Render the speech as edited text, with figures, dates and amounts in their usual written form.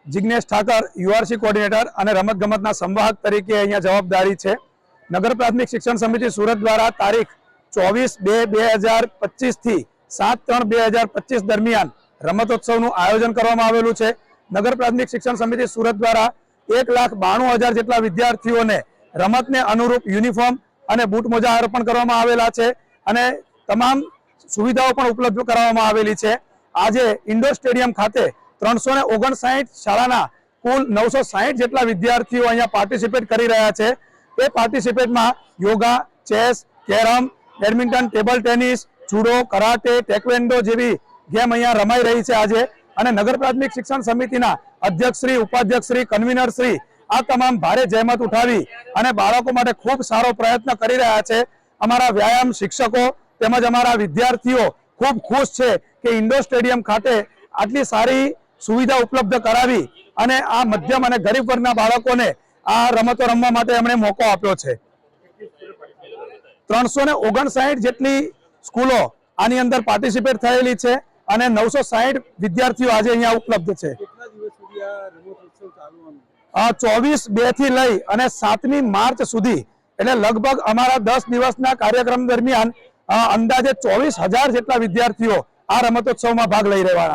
Jignesh Thakar URC coordinator અને રમતગમતના સંવાહક તરીકે અહીંયા જવાબદારી છે। નગર પ્રાથમિક શિક્ષણ સમિતિ સુરત દ્વારા તારીખ 24/2/2025 થી 7/3/2025 દરમિયાન રમતોત્સવનું આયોજન કરવામાં આવેલું છે। નગર પ્રાથમિક શિક્ષણ સમિતિ સુરત દ્વારા 1,92,000 જેટલા વિદ્યાર્થીઓને રમતને અનુરૂપ યુનિફોર્મ અને બૂટ મોજા અર્પણ કરવામાં આવેલા છે અને તમામ સુવિધાઓ પણ ઉપલબ્ધ કરાવવામાં આવેલી છે। આજે ઇન્ડોર સ્ટેડિયમ ખાતે 359 શાળાના કુલ 960 જેટલા વિદ્યાર્થીઓ અહીંયા પાર્ટિસિપેટ કરી રહ્યા છે। એ પાર્ટિસિપેટમાં yoga, chess, carrom, badminton, table tennis, judo, karate, taekwondo જેવી ગેમ અહીંયા રમાઈ રહી છે આજે। અને નગર પ્રાથમિક શિક્ષણ સમિતિના અધ્યક્ષશ્રી, ઉપાધ્યક્ષશ્રી, કન્વીનરશ્રી આ તમામ ભારે જહેમત ઉઠાવી અને બાળકો માટે ખૂબ સારો પ્રયત્ન કરી રહ્યા છે। અમારા વ્યાયામ શિક્ષકો તેમજ અમારા વિદ્યાર્થીઓ ખૂબ ખુશ છે કે ઇન્ડોર સ્ટેડિયમ ખાતે આટલી સારી સુવિધા ઉપલબ્ધ કરાવી અને આ મધ્યમ અને ગરીબ વર્ગના બાળકોને આ રમતો રમવા માટે એમણે મોકો આપ્યો છે। 359 જેટલી સ્કૂલો આની અંદર પાર્ટિસિપેટ થયેલી છે અને 960 વિદ્યાર્થીઓ આજે અહીંયા ઉપલબ્ધ છે। 24/2 થી લઈ અને 7મી માર્ચ સુધી એટલે લગભગ અમારા 10 દિવસના કાર્યક્રમ દરમિયાન અંદાજે 24,000 જેટલા વિદ્યાર્થીઓ આ રમતોત્સવમાં ભાગ લઈ રહ્યા